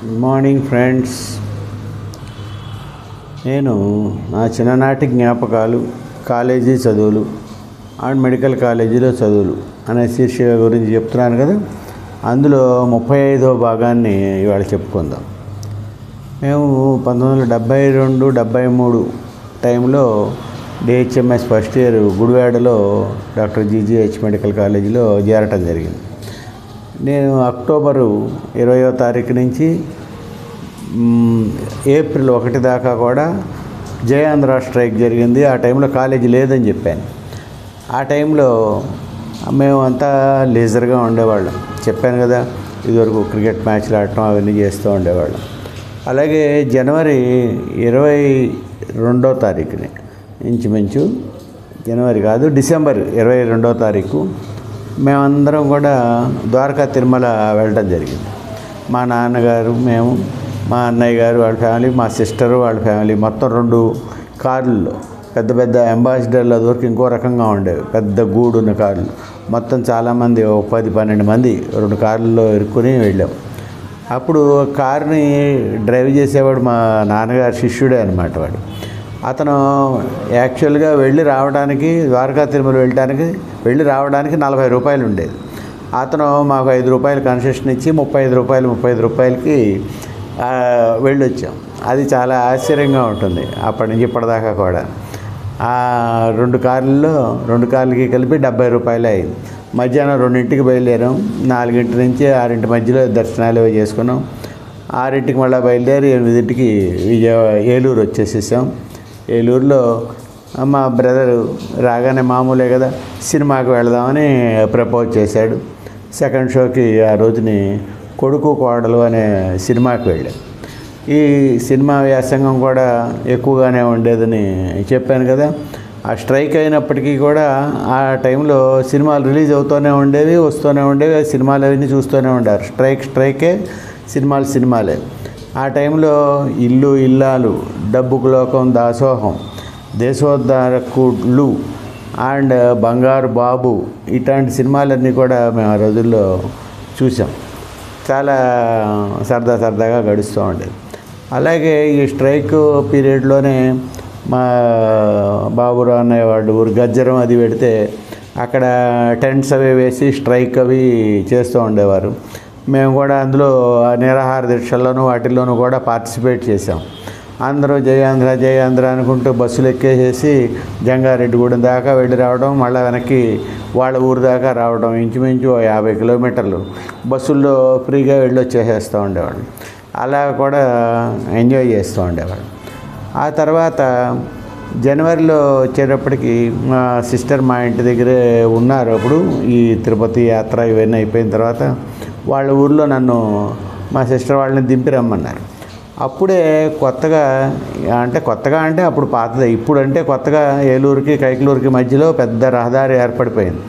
Good morning friends. నేను నా చిన్ననాటి జ్ఞాపకాలు, కాలేజీ చదువులు అండ్ మెడికల్ కాలేజీలో చదువులు అనే శీర్షిక గురించి చెప్తున్నాను కదా. అందులో 35వ భాగాన్ని ఇవాళ చెప్పుకుందాం. మేము 1972-73 టైంలో డిహెచ్ఎంఎస్ ఫస్ట్ ఇయర్ గుడివాడలో డాక్టర్ జీజీహెచ్ మెడికల్ కాలేజీలో చేరటం జరిగింది. నేను అక్టోబరు 20వ తారీఖు నుంచి ఏప్రిల్ 1 దాకా కూడా జయాంధ్ర స్ట్రైక్ జరిగింది. ఆ టైంలో కాలేజీ లేదని చెప్పాను. ఆ టైంలో మేము అంతా లేజర్గా ఉండేవాళ్ళం. చెప్పాను కదా, ఇదివరకు క్రికెట్ మ్యాచ్లు ఆడటం అవన్నీ చేస్తూ ఉండేవాళ్ళం. అలాగే జనవరి 22వ తారీఖుని, ఇంచుమించు జనవరి కాదు డిసెంబర్ 22వ తారీఖు మేమందరం కూడా ద్వారకా తిరుమల వెళ్ళడం జరిగింది. మా నాన్నగారు, మేము, మా అన్నయ్య గారు వాళ్ళ ఫ్యామిలీ, మా సిస్టరు వాళ్ళ ఫ్యామిలీ, మొత్తం 2 కార్లలో, పెద్ద పెద్ద అంబాసిడర్ల దొరికి ఇంకో రకంగా ఉండేవి, పెద్ద గూడున్న కార్లు, మొత్తం చాలామంది 10-12 మంది 2 కార్లలో ఇరుక్కుని వెళ్ళాం. అప్పుడు కార్ని డ్రైవ్ చేసేవాడు మా నాన్నగారు శిష్యుడే అనమాట. వాడు అతను యాక్చువల్గా వెళ్ళి రావడానికి, ద్వారకా తిరుమల వెళ్ళి రావడానికి 40 రూపాయలు ఉండేది. అతను మాకు 5 రూపాయలు కన్సెషన్ ఇచ్చి 35 రూపాయలకి వెళ్ళొచ్చాం. అది చాలా ఆశ్చర్యంగా ఉంటుంది అప్పటి నుంచి ఇప్పటిదాకా కూడా. ఆ 2 కార్లకి కలిపి 70 రూపాయలు అయింది. మధ్యాహ్నం 2ంటికి బయలుదేరాం. 4 నుంచి 6 మధ్యలో దర్శనాలు చేసుకున్నాం. 6ంటికి మళ్ళీ బయలుదేరి 8ంటికి ఏలూరు వచ్చేసేసాం. ఏలూరులో మా బ్రదరు రాగానే మామూలే కదా, సినిమాకి వెళదామని ప్రపోజ్ చేశాడు. సెకండ్ షోకి ఆ రోజుని కొడుకు కోడలు అనే సినిమాకి వెళ్ళాం. ఈ సినిమా వ్యాసంగం కూడా ఎక్కువగానే ఉండేదని చెప్పాను కదా. ఆ స్ట్రైక్ అయినప్పటికీ కూడా ఆ టైంలో సినిమాలు రిలీజ్ అవుతూనే ఉండేవి, వస్తూనే ఉండేవి. సినిమాలు అవన్నీ చూస్తూనే ఉండారు. స్ట్రైకే, సినిమాలే. ఆ టైంలో ఇల్లు ఇల్లాలు, డబ్బుకు లోకం, దాసోహం, దేశోద్ధారకులు అండ్ బంగారు బాబు, ఇట్లాంటి సినిమాలన్నీ కూడా మేము ఆ రోజుల్లో చూసాం. చాలా సరదాగా గడుస్తూ ఉండేది. అలాగే ఈ స్ట్రైక్ పీరియడ్లోనే మా బాబురావు అనేవాళ్ళు ఊరు గజ్జరం అది పెడితే అక్కడ టెంట్స్ అవి వేసి స్ట్రైక్ అవి చేస్తూ ఉండేవారు. మేము కూడా అందులో నిరాహార దీక్షల్లోనూ వాటిల్లోనూ కూడా పార్టిసిపేట్ చేసాం. అందరూ జయాంధ్ర అనుకుంటూ బస్సులు ఎక్కేసేసి జంగారెడ్డిగూడెం దాకా వెళ్ళి రావడం, మళ్ళీ వెనక్కి వాళ్ళ ఊరు దాకా రావడం, ఇంచుమించు 50 కిలోమీటర్లు బస్సుల్లో ఫ్రీగా వెళ్ళి వచ్చేసేస్తూ ఉండేవాళ్ళు. అలా కూడా ఎంజాయ్ చేస్తూ ఉండేవాళ్ళు. ఆ తర్వాత జనవరిలో వచ్చేటప్పటికి మా సిస్టర్ మా ఇంటి దగ్గరే ఉన్నారు. అప్పుడు ఈ తిరుపతి యాత్ర ఇవన్నీ అయిపోయిన తర్వాత వాళ్ళ ఊర్లో నన్ను మా సిస్టర్ వాళ్ళని దింపి రమ్మన్నారు. అప్పుడే కొత్తగా అంటే అప్పుడు పాతదే, ఇప్పుడంటే కొత్తగా ఏలూరుకి కైకలూరుకి మధ్యలో పెద్ద రహదారి ఏర్పడిపోయింది.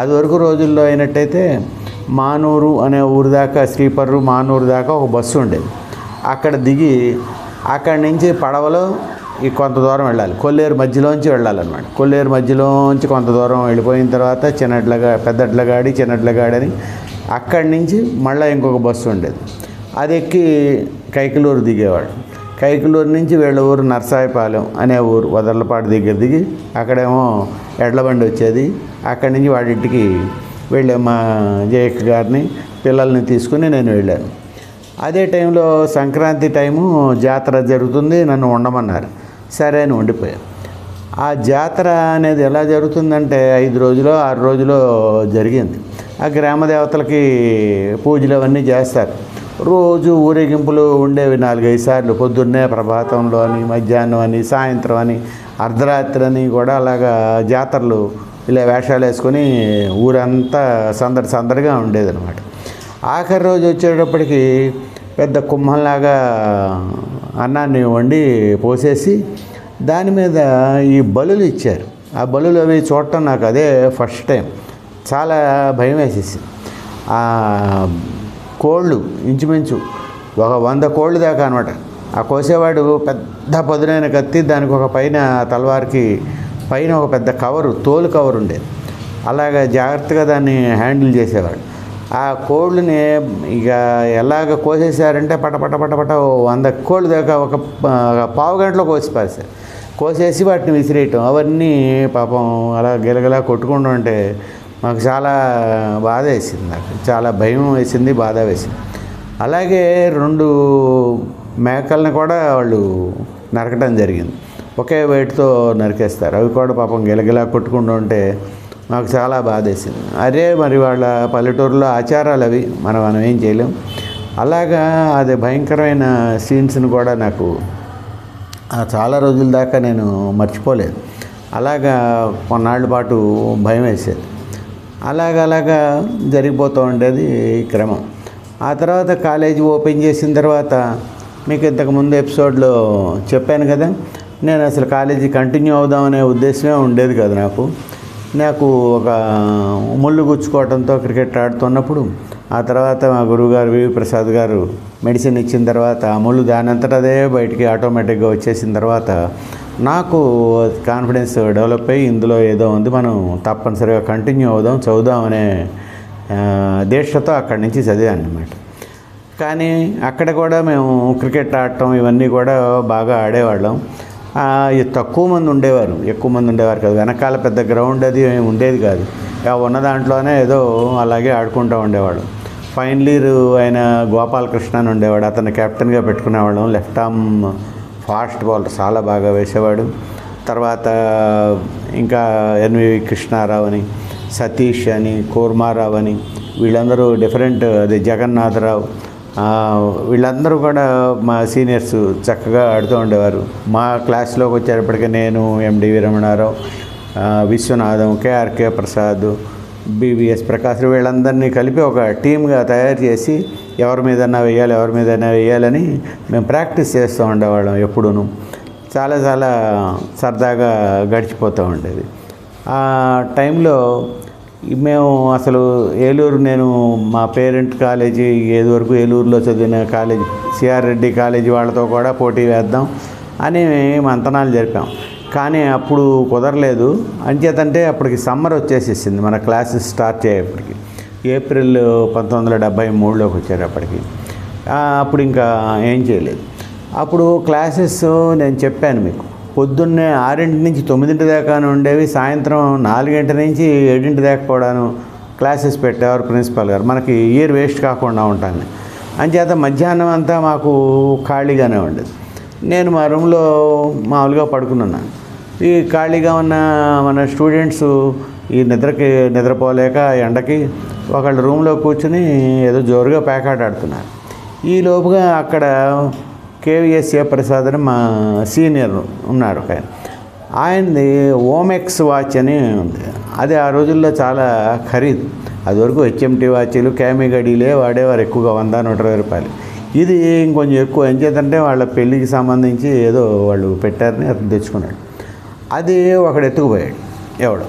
అది వరకు రోజుల్లో అయినట్టయితే మానూరు అనే ఊరు దాకా, శ్రీపర్రు మానూరు దాకా ఒక బస్సు ఉండేది. అక్కడ దిగి అక్కడి నుంచి పడవలో కొంత దూరం వెళ్ళాలి, కొల్లేరు మధ్యలోంచి వెళ్ళాలన్నమాట. కొల్లేరు మధ్యలోంచి కొంత దూరం వెళ్ళిపోయిన తర్వాత పెద్దడ్లగాడి చిన్నడ్లగాడి అని అక్కడి నుంచి మళ్ళీ ఇంకొక బస్సు ఉండేది. అది ఎక్కి కైకలూరు దిగేవాడు. కైకలూరు నుంచి వీళ్ళ ఊరు నర్సాయిపాలెం అనే ఊరు వదర్లపాటు దగ్గర దిగి అక్కడేమో ఎడ్లబండి వచ్చేది. అక్కడి నుంచి వాడింటికి వెళ్ళే మా జయక్క గారిని పిల్లల్ని తీసుకుని నేను వెళ్ళాను. అదే టైంలో సంక్రాంతి టైము జాతర జరుగుతుంది, నన్ను ఉండమన్నారు. సరే అని ఉండిపోయాను. ఆ జాతర అనేది ఎలా జరుగుతుందంటే 5 రోజులో 6 రోజులో జరిగింది. ఆ గ్రామ దేవతలకి పూజలు అవన్నీ చేస్తారు. రోజు ఊరేగింపులు ఉండేవి 4-5 సార్లు. పొద్దున్నే ప్రభాతంలో అని, మధ్యాహ్నం అని, సాయంత్రం అని, అర్ధరాత్రి అని కూడా అలాగా జాతరలు ఇలా వేషాలు వేసుకొని ఊరంతా సందడిగా ఉండేదన్నమాట. ఆఖరి రోజు వచ్చేటప్పటికి పెద్ద కుంభంలాగా అన్నాన్ని వండి పోసేసి దాని మీద ఈ బలులు ఇచ్చారు. ఆ బలులు అవి చూడటం నాకు అదే ఫస్ట్ టైం. చాలా భయం వేసేసి, ఆ కోళ్ళు ఇంచుమించు ఒక 100 కోళ్ళు దాకా అనమాట. ఆ కోసేవాడు పెద్ద పదునైన కత్తి, దానికి ఒక పైన తలవారికి పైన ఒక పెద్ద కవరు, తోలు కవర్ ఉండేది. అలాగా జాగ్రత్తగా దాన్ని హ్యాండిల్ చేసేవాడు. ఆ కోళ్ళని ఇక ఎలాగ కోసేసారంటే పట 100 కోళ్ళు దాకా ఒక పావు గంటలో కోసిపారేశారు. కోసేసి వాటిని విసిరేయటం, అవన్నీ పాపం అలా గిలగిలా కొట్టుకుంటూ ఉంటే మాకు చాలా బాధ వేసింది. నాకు చాలా భయం వేసింది, బాధ వేసింది. అలాగే 2 మేకల్ని కూడా వాళ్ళు నరకడం జరిగింది. ఒకే వేటితో నరికేస్తారు. అవి కూడా పాపం గిలగిలా కొట్టుకుంటూ ఉంటే నాకు చాలా బాధ వేసింది. అదే మరి వాళ్ళ పల్లెటూరులో ఆచారాలు అవి, మనం ఏం చేయలేం. అలాగా అది భయంకరమైన సీన్స్ని కూడా నాకు చాలా రోజుల దాకా నేను మర్చిపోలేదు. అలాగా కొన్నాళ్ళ పాటు భయం వేసేది. అలాగా జరిగిపోతూ ఉండేది క్రమం. ఆ తర్వాత కాలేజీ ఓపెన్ చేసిన తర్వాత మీకు ఇంతకుముందు ఎపిసోడ్లో చెప్పాను కదా, నేను అసలు కాలేజీ కంటిన్యూ అవుదామనే ఉద్దేశమే ఉండేది కాదు. నాకు ఒక ముళ్ళు గుచ్చుకోవడంతో క్రికెట్ ఆడుతున్నప్పుడు, ఆ తర్వాత మా గురువుగారు వివి ప్రసాద్ గారు మెడిసిన్ ఇచ్చిన తర్వాత ఆ ముళ్ళు దానంతట అదే బయటికి ఆటోమేటిక్గా వచ్చేసిన తర్వాత నాకు కాన్ఫిడెన్స్ డెవలప్ అయ్యి ఇందులో ఏదో ఉంది, మనం తప్పనిసరిగా కంటిన్యూ అవుదాం, చదువుదాం అనే దీక్షతో అక్కడి నుంచి చదివాను అన్నమాట. కానీ అక్కడ కూడా మేము క్రికెట్ ఆడటం ఇవన్నీ కూడా బాగా ఆడేవాళ్ళం. తక్కువ మంది ఉండేవారు, ఎక్కువ మంది ఉండేవారు కాదు. వెనకాల పెద్ద గ్రౌండ్ అది ఉండేది కాదు. ఉన్న దాంట్లోనే ఏదో అలాగే ఆడుకుంటూ ఉండేవాడు. ఫైనల్ ఇయర్ ఆయన గోపాలకృష్ణ అని ఉండేవాడు, అతను కెప్టెన్గా పెట్టుకునేవాళ్ళం. లెఫ్ట్ ఆర్మ్ ఫాస్ట్ బౌలర్, చాలా బాగా వేసేవాడు. తర్వాత ఇంకా ఎన్వి కృష్ణారావు అని, సతీష్ అని, కూర్మారావు అని, వీళ్ళందరూ డిఫరెంట్, అది జగన్నాథరావు, వీళ్ళందరూ కూడా మా సీనియర్స్ చక్కగా ఆడుతూ ఉండేవారు. మా క్లాస్లోకి వచ్చేటప్పటికి నేను, ఎండివి రమణారావు, విశ్వనాథం, కేఆర్కే ప్రసాద్, బివిఎస్ ప్రకాశ్, వీళ్ళందరినీ కలిపి ఒక టీమ్గా తయారు చేసి ఎవరి మీదన్నా వేయాలని మేము ప్రాక్టీస్ చేస్తూ ఉండేవాళ్ళం. ఎప్పుడూ చాలా సరదాగా గడిచిపోతూ ఉండేది. ఆ టైంలో మేము అసలు ఏలూరు, నేను మా పేరెంట్ కాలేజీ వరకు ఏలూరులో చదివిన కాలేజీ సిఆర్ రెడ్డి కాలేజీ వాళ్ళతో కూడా పోటీ వేద్దాం అని మంతనాలు జరిపాం. కానీ అప్పుడు కుదరలేదు. అంచేతంటే అప్పటికి సమ్మర్ వచ్చేసేసింది, మన క్లాసెస్ స్టార్ట్ అయ్యేప్పటికి ఏప్రిల్ 1973లోకి వచ్చేటప్పటికి. అప్పుడు ఇంకా ఏం చేయలేదు. అప్పుడు క్లాసెస్ నేను చెప్పాను మీకు, పొద్దున్నే 6 నుంచి 9 దాకా ఉండేవి, సాయంత్రం 4 నుంచి 7 దాకా కూడాను క్లాసెస్ పెట్టేవారు ప్రిన్సిపాల్ గారు, మనకి ఇయర్ వేస్ట్ కాకుండా ఉంటాను. అంచేత మధ్యాహ్నం అంతా మాకు ఖాళీగానే ఉండేది. నేను మా రూమ్లో మామూలుగా పడుకున్నాను. ఈ ఖాళీగా ఉన్న మన స్టూడెంట్స్ ఈ నిద్రపోలేక ఎండకి ఒకళ్ళ రూమ్లో కూర్చుని ఏదో జోరుగా పేకాట ఆడుతున్నారు. ఈ లోపుగా అక్కడ కేవీఎస్ ప్రసాద్ అని మా సీనియర్ ఉన్నారు ఒక ఆయనది ఓమెక్స్ వాచ్ అని ఉంది. అది ఆ రోజుల్లో చాలా ఖరీదు. అది వరకు హెచ్ఎంటీ వాచీలు, క్యామీ గడీలే వాడేవారు ఎక్కువగా, 100-120 రూపాయలు. ఇది ఇంకొంచెం ఎక్కువ. ఏం చేద్దంటే వాళ్ళ పెళ్ళికి సంబంధించి ఏదో వాళ్ళు పెట్టారని అతను తెచ్చుకున్నాడు. అది ఒకడు ఎత్తుకుపోయాడు ఎవడు.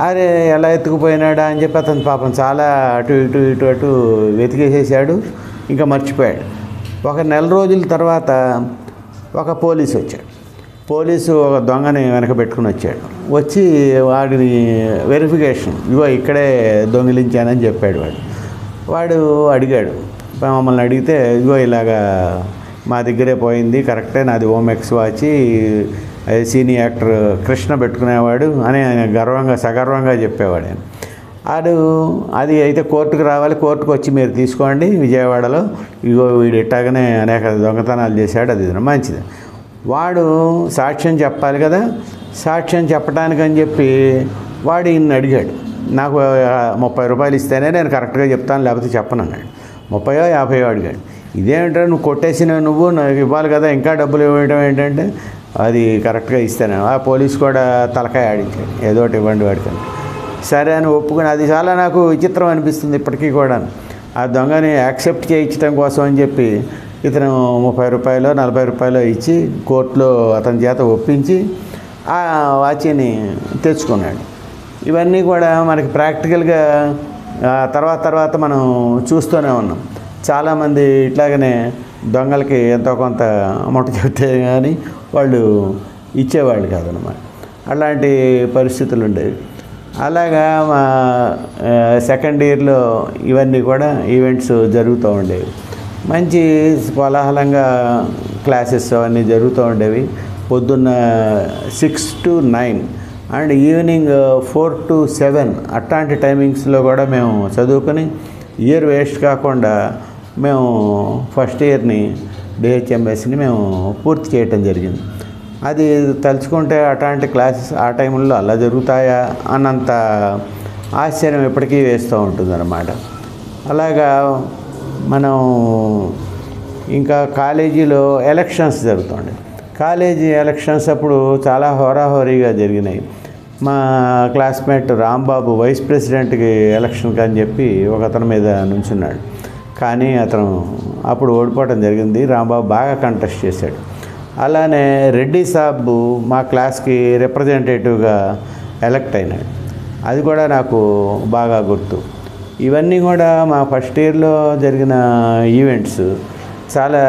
అరే ఎలా ఎత్తుకుపోయినాడా అని చెప్పి అతను పాపం చాలా అటు వెతికేసేసాడు, ఇంకా మర్చిపోయాడు. ఒక నెల రోజుల తర్వాత ఒక పోలీసు వచ్చాడు. పోలీసు ఒక దొంగని వెనక పెట్టుకుని వచ్చాడు. వచ్చి వాడిని వెరిఫికేషన్, ఇగో ఇక్కడే దొంగిలించానని చెప్పాడు. వాడు అడిగాడు, మమ్మల్ని అడిగితే ఇగో ఇలాగా మా దగ్గరే పోయింది, కరెక్టే, నాది ఓమెక్స్ వాచి, సీనియర్ యాక్టర్ కృష్ణ పెట్టుకునేవాడు అని ఆయన సగర్వంగా చెప్పేవాడు. అది అయితే కోర్టుకు రావాలి, కోర్టుకు వచ్చి మీరు తీసుకోండి విజయవాడలో, ఇగో వీడు ఇట్టాగానే అనేక దొంగతనాలు చేశాడు, అది మంచిది. వాడు సాక్ష్యం చెప్పాలి కదా, సాక్ష్యం చెప్పడానికని చెప్పి వాడు ఈయన్ని అడిగాడు, నాకు 30 రూపాయలు ఇస్తేనే నేను కరెక్ట్గా చెప్తాను, లేకపోతే చెప్పను అన్నాడు. 30-50 అడిగాడు. ఇదేమిటో నువ్వు కొట్టేసిన నువ్వు నాకు ఇవ్వాలి కదా, ఇంకా డబ్బులు ఇవ్వడం ఏంటంటే అది కరెక్ట్గా ఇస్తాను. ఆ పోలీసు కూడా తలకాయ ఆడించాడు, ఏదో ఒకటి ఇవ్వండి వాడికంటే. సరే అని ఒప్పుకుని, అది చాలా నాకు విచిత్రం అనిపిస్తుంది ఇప్పటికీ కూడా. ఆ దొంగని యాక్సెప్ట్ చేయించడం కోసం అని చెప్పి ఇతను 30 రూపాయలు 40 రూపాయలు ఇచ్చి కోర్టులో అతని చేత ఒప్పించి ఆ వాచిని తెచ్చుకున్నాడు. ఇవన్నీ కూడా మనకి ప్రాక్టికల్గా తర్వాత మనం చూస్తూనే ఉన్నాం. చాలామంది ఇట్లాగనే దొంగలకి ఎంతో కొంత అమౌంట్ చెప్తే కానీ వాళ్ళు ఇచ్చేవాళ్ళు కాదనమాట. అలాంటి పరిస్థితులు ఉండేవి. అలాగా మా సెకండ్ ఇయర్లో ఇవన్నీ కూడా ఈవెంట్స్ జరుగుతూ ఉండేవి. మంచి కోలాహలంగా క్లాసెస్ అవన్నీ జరుగుతూ ఉండేవి. పొద్దున్న 6 to 9 అండ్ ఈవినింగ్ 4 to 7 అట్లాంటి టైమింగ్స్లో కూడా మేము చదువుకొని ఇయర్ వేస్ట్ కాకుండా మేము ఫస్ట్ ఇయర్ని డిహెచ్ఎంఎస్ని మేము పూర్తి చేయటం జరిగింది. అది తలుచుకుంటే అట్లాంటి క్లాసెస్ ఆ టైంలో అలా జరుగుతాయా అన్నంత ఆశ్చర్యం ఎప్పటికీ వేస్తూ ఉంటుందన్నమాట. అలాగా మనం ఇంకా కాలేజీలో ఎలక్షన్స్ జరుగుతుండే. కాలేజీ ఎలక్షన్స్ అప్పుడు చాలా హోరాహోరీగా జరిగినాయి. మా క్లాస్మేట్ రాంబాబు వైస్ ప్రెసిడెంట్కి ఎలక్షన్కి అని చెప్పి ఒక అతని మీద నుంచున్నాడు. కానీ అతను అప్పుడు ఓడిపోవడం జరిగింది. రాంబాబు బాగా కంటెస్ట్ చేశాడు. అలానే రెడ్డి సాబ్ మా క్లాస్కి రిప్రజెంటేటివ్గా ఎలక్ట్ అయినాడు. అది కూడా నాకు బాగా గుర్తు. ఇవన్నీ కూడా మా ఫస్ట్ ఇయర్లో జరిగిన ఈవెంట్స్ చాలా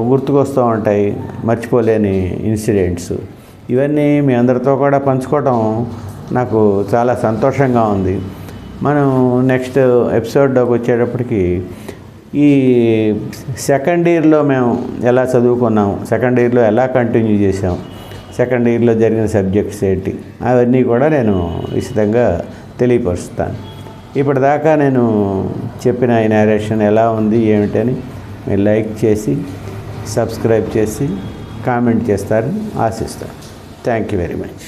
గుర్తుకొస్తూ ఉంటాయి, మర్చిపోలేని ఇన్సిడెంట్స్. ఇవన్నీ మీ అందరితో కూడా పంచుకోవడం నాకు చాలా సంతోషంగా ఉంది. మనం నెక్స్ట్ ఎపిసోడ్లోకి వచ్చేటప్పటికి ఈ సెకండ్ ఇయర్లో మేము ఎలా చదువుకున్నాం, సెకండ్ ఇయర్లో ఎలా కంటిన్యూ చేసాం, సెకండ్ ఇయర్లో జరిగిన సబ్జెక్ట్స్ ఏంటి, అవన్నీ కూడా నేను విశదంగా తెలియపరుస్తాను. ఇప్పటిదాకా నేను చెప్పిన ఈ నేరేషన్ ఎలా ఉంది ఏమిటని మీరు లైక్ చేసి సబ్స్క్రైబ్ చేసి కామెంట్ చేస్తారని ఆశిస్తాను. Thank you very much.